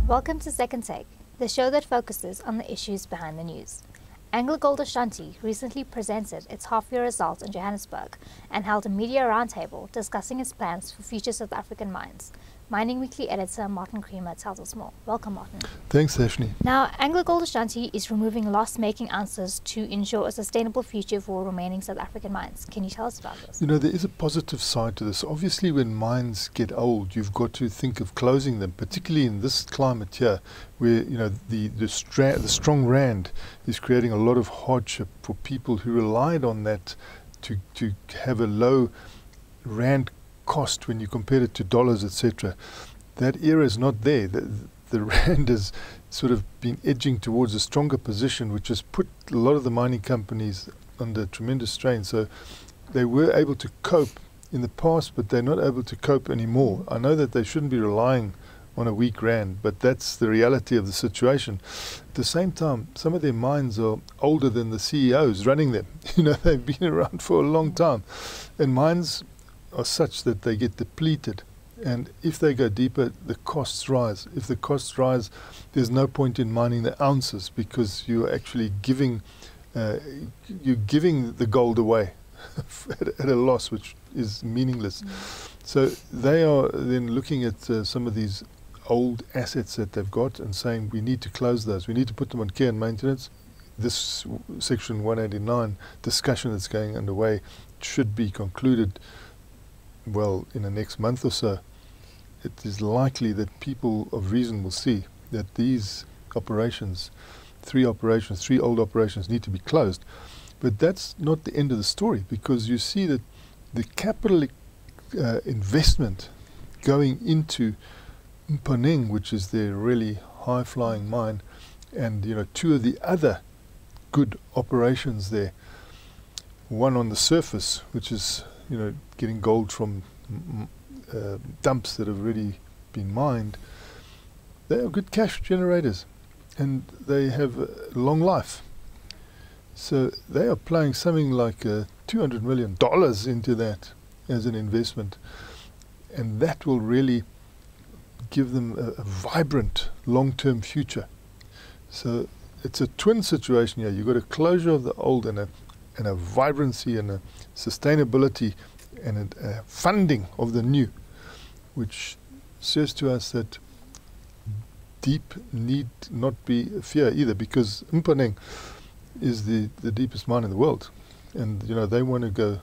Welcome to Second Take, the show that focuses on the issues behind the news. AngloGold Ashanti recently presented its half-year results in Johannesburg and held a media roundtable discussing its plans for future South African mines. Mining Weekly editor Martin Creamer tells us more. Welcome, Martin. Thanks, Sashnee. Now, AngloGold Ashanti is removing loss-making ounces to ensure a sustainable future for remaining South African mines. Can you tell us about this? You know, there is a positive side to this. Obviously, when mines get old, you've got to think of closing them, particularly in this climate here, where, you know, the strong rand is creating a lot of hardship for people who relied on that to have a low rand cost when you compare it to dollars, etc. That era is not there. The rand has sort of been edging towards a stronger position, which has put a lot of the mining companies under tremendous strain. So they were able to cope in the past, but they're not able to cope anymore. I know that they shouldn't be relying on a weak rand, but that's the reality of the situation. At the same time, some of their mines are older than the CEOs running them. You know, they've been around for a long time, and mines are such that they get depleted, and if they go deeper, the costs rise. If the costs rise, there's no point in mining the ounces, because you're actually giving the gold away at a loss, which is meaningless. So they are then looking at some of these old assets that they've got and saying, we need to close those, we need to put them on care and maintenance. This section 189 discussion that's going underway should be concluded well in the next month or so. It is likely that people of reason will see that these operations, three old operations, need to be closed. But that's not the end of the story, because you see that the capital investment going into Mponeng, which is their really high-flying mine, and, you know, two of the other good operations there, one on the surface, which is, you know, getting gold from dumps that have already been mined. They are good cash generators, and they have a long life. So they are playing something like $200 million into that as an investment, and that will really give them a vibrant long-term future. So it's a twin situation here. You've got a closure of the old and a vibrancy and a sustainability and a funding of the new, which says to us that deep need not be a fear either, because Mponeng is the deepest mine in the world, and, you know, they want to go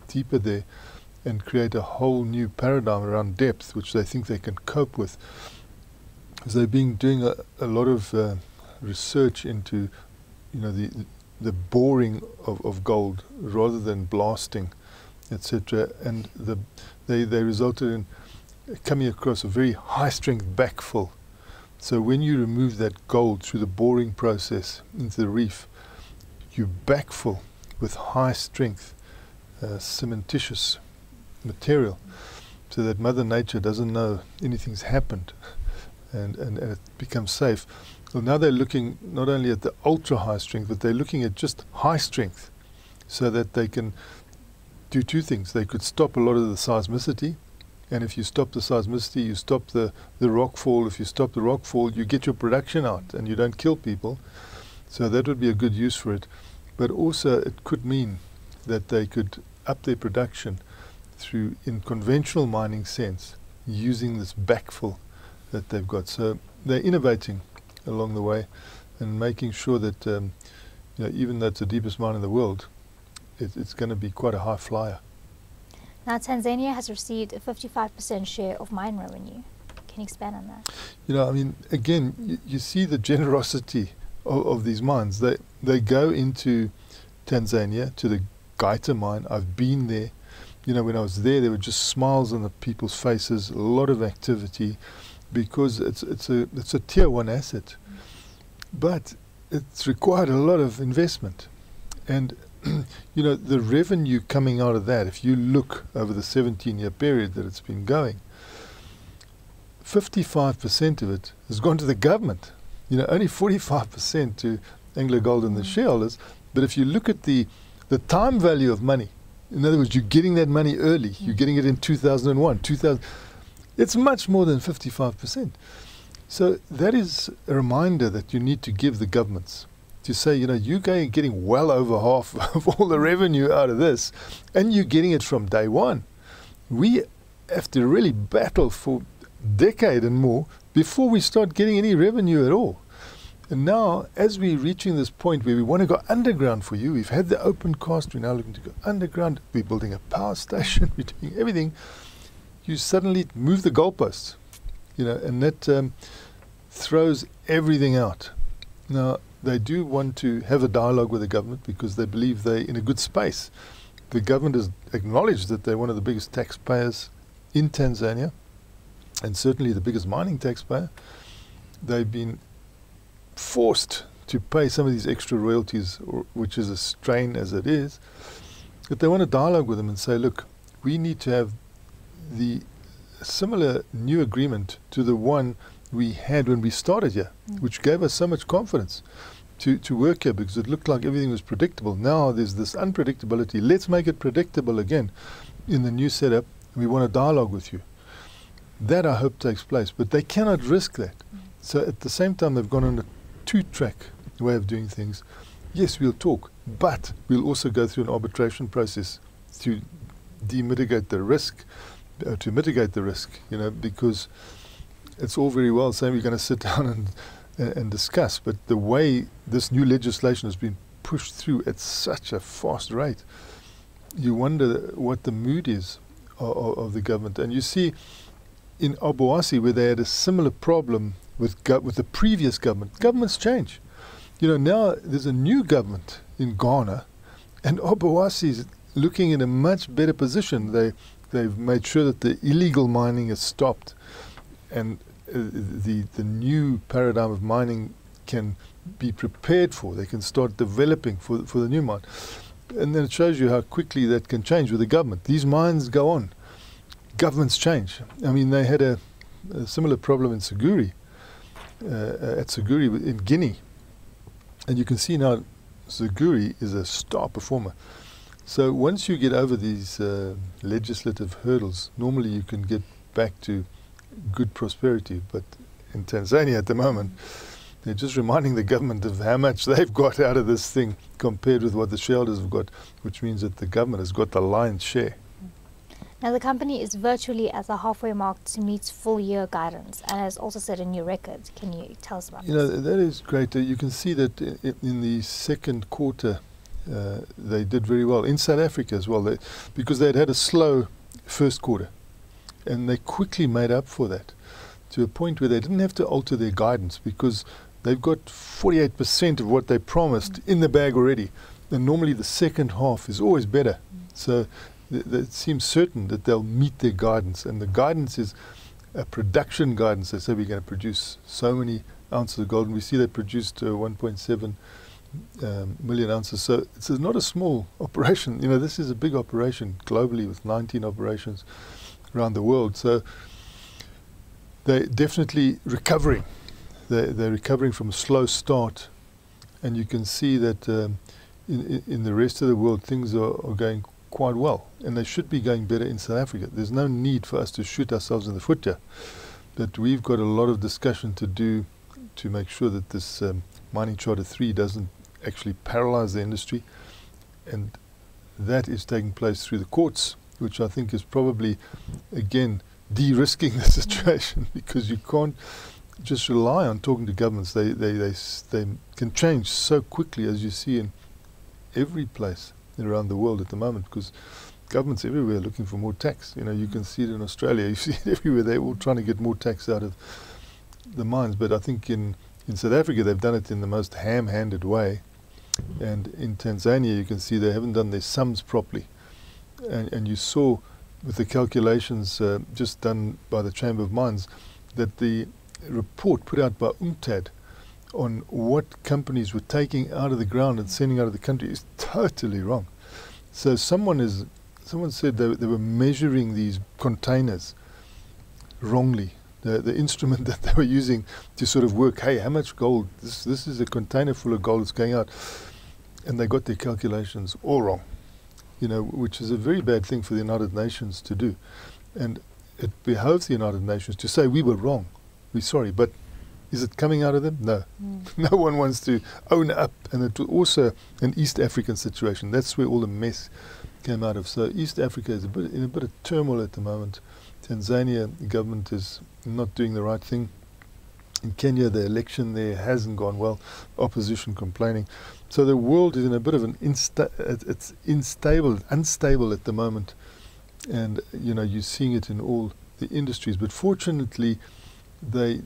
deeper there and create a whole new paradigm around depth, which they think they can cope with. Because they've been doing a lot of research into, you know, the boring of gold rather than blasting, etc. And they resulted in coming across a very high-strength backfill. So when you remove that gold through the boring process into the reef, you backfill with high-strength cementitious material, so that Mother Nature doesn't know anything's happened, and it becomes safe. Well, now they're looking not only at the ultra-high strength, but they're looking at just high strength, so that they can do two things. They could stop a lot of the seismicity, and if you stop the seismicity, you stop the rockfall. If you stop the rockfall, you get your production out and you don't kill people. So that would be a good use for it. But also it could mean that they could up their production through, in conventional mining sense, using this backfill that they've got. So they're innovating along the way and making sure that you know, even though it's the deepest mine in the world, it's going to be quite a high flyer. Now, Tanzania has received a 55% share of mine revenue. Can you expand on that? You know, I mean, again, you see the generosity of these mines. They go into Tanzania, to the Geita mine. I've been there. You know, when I was there were just smiles on the people's faces, a lot of activity, because it's a tier 1 asset. But it's required a lot of investment. And you know, the revenue coming out of that, if you look over the 17-year period that it's been going, 55% of it has gone to the government. You know, only 45% to AngloGold and the shareholders. But if you look at the time value of money, in other words, you're getting that money early. You're getting it in 2001, 2000. It's much more than 55%. So that is a reminder that you need to give the governments, to say, you're getting well over half of all the revenue out of this, and you're getting it from day one. We have to really battle for a decade and more before we start getting any revenue at all. And now, as we're reaching this point where we want to go underground for you, we've had the open cast, we're now looking to go underground, we're building a power station, we're doing everything, you suddenly move the goalposts, and that throws everything out. Now, they do want to have a dialogue with the government because they believe they're in a good space. The government has acknowledged that they're one of the biggest taxpayers in Tanzania, and certainly the biggest mining taxpayer. They've been forced to pay some of these extra royalties, which is a strain as it is, but they want to dialogue with them and say, look, we need to have the similar new agreement to the one we had when we started here, which gave us so much confidence to work here, because it looked like everything was predictable. Now there's this unpredictability. Let's make it predictable again in the new setup. We want to dialogue with you. That I hope takes place, but they cannot risk that. So at the same time, they've gone on a two-track way of doing things. Yes, we'll talk, but we'll also go through an arbitration process to mitigate the risk, because it's all very well saying we're going to sit down and discuss, but the way this new legislation has been pushed through at such a fast rate, you wonder what the mood is of the government. And you see in Obuasi, where they had a similar problem with the previous government. Governments change. Now there's a new government in Ghana, and Obuasi is looking in a much better position. They've made sure that the illegal mining is stopped, and the new paradigm of mining can be prepared for. They can start developing for the new mine. And then it shows you how quickly that can change with the government. These mines go on. Governments change. I mean, they had a similar problem in Seguri, in Guinea. And you can see now Seguri is a star performer. So once you get over these legislative hurdles, normally you can get back to good prosperity. But in Tanzania at the moment, they're just reminding the government of how much they've got out of this thing compared with what the shareholders have got, which means that the government has got the lion's share. Now, the company is virtually at the halfway mark to meet full year guidance and has also set a new record. Can you tell us about this? That is great. You can see that in the second quarter, they did very well. In South Africa as well, because they'd had a slow first quarter. And they quickly made up for that to a point where they didn't have to alter their guidance, because they've got 48% of what they promised in the bag already. And normally the second half is always better. So it seems certain that they'll meet their guidance, and the guidance is a production guidance. They say we're going to produce so many ounces of gold, and we see they produced 1.7 million ounces. So it's not a small operation. This is a big operation globally with 19 operations around the world. So they're definitely recovering. They're recovering from a slow start, and you can see that in the rest of the world things are going quite well, and they should be going better in South Africa. There's no need for us to shoot ourselves in the foot here, but we've got a lot of discussion to do to make sure that this Mining Charter 3 doesn't actually paralyze the industry, and that is taking place through the courts, which I think is probably, again, de-risking the situation, because you can't just rely on talking to governments. They can change so quickly, as you see in every place around the world at the moment, because governments everywhere are looking for more tax. You can see it in Australia, you see it everywhere. They're all trying to get more tax out of the mines. But I think in South Africa they've done it in the most ham-handed way, and in Tanzania you can see they haven't done their sums properly. And you saw with the calculations just done by the Chamber of Mines that the report put out by UNCTAD on what companies were taking out of the ground and sending out of the country is totally wrong. So someone said they were measuring these containers wrongly. The instrument that they were using to sort of work, hey, how much gold? This is a container full of gold that's going out, and they got their calculations all wrong. Which is a very bad thing for the United Nations to do, and it behoves the United Nations to say we were wrong, we're sorry, but Is it coming out of them? No. No one wants to own up. And it was also an East African situation. That's where all the mess came out of. So East Africa is in a bit of turmoil at the moment. Tanzania, the government is not doing the right thing. In Kenya, the election there hasn't gone well. Opposition complaining. So the world is in a bit of an it's unstable at the moment. And, you know, you're seeing it in all the industries. But fortunately, they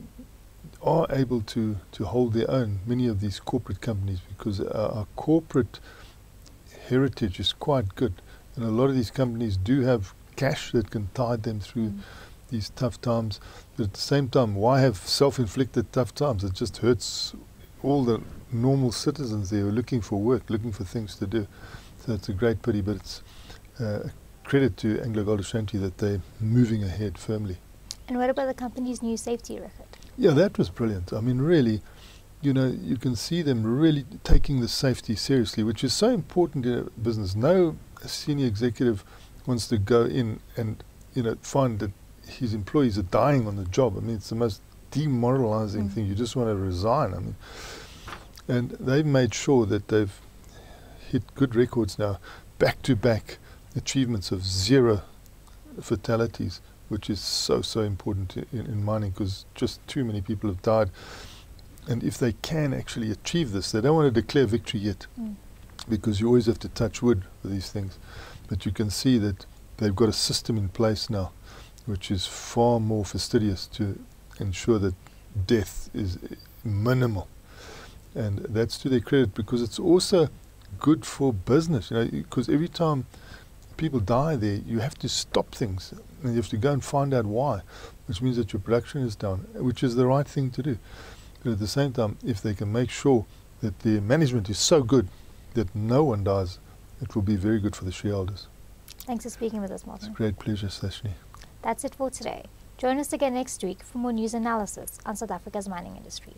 are able to hold their own, many of these corporate companies, because our corporate heritage is quite good. And a lot of these companies do have cash that can tide them through these tough times. But at the same time, why have self-inflicted tough times? It just hurts all the normal citizens there who are looking for work, looking for things to do. So it's a great pity, but it's a credit to AngloGold Ashanti that they're moving ahead firmly. And what about the company's new safety record? Yeah, that was brilliant. I mean, really, you know, you can see them really taking the safety seriously, which is so important in a business. No senior executive wants to go in and, you know, find that his employees are dying on the job. I mean, it's the most demoralizing thing. You just want to resign. I mean, and they've made sure that they've hit good records now, back-to-back achievements of 0 fatalities, which is so important in mining, because just too many people have died. And if they can actually achieve this, they don't want to declare victory yet, because you always have to touch wood for these things. But you can see that they've got a system in place now, which is far more fastidious to ensure that death is minimal. And that's to their credit, because it's also good for business, you know, because every time people die there, you have to stop things, and you have to go and find out why, which means that your production is down, which is the right thing to do. But at the same time, if they can make sure that their management is so good that no one dies, it will be very good for the shareholders. Thanks for speaking with us, Martin. It's a great pleasure, Sashnee. That's it for today. Join us again next week for more news analysis on South Africa's mining industry.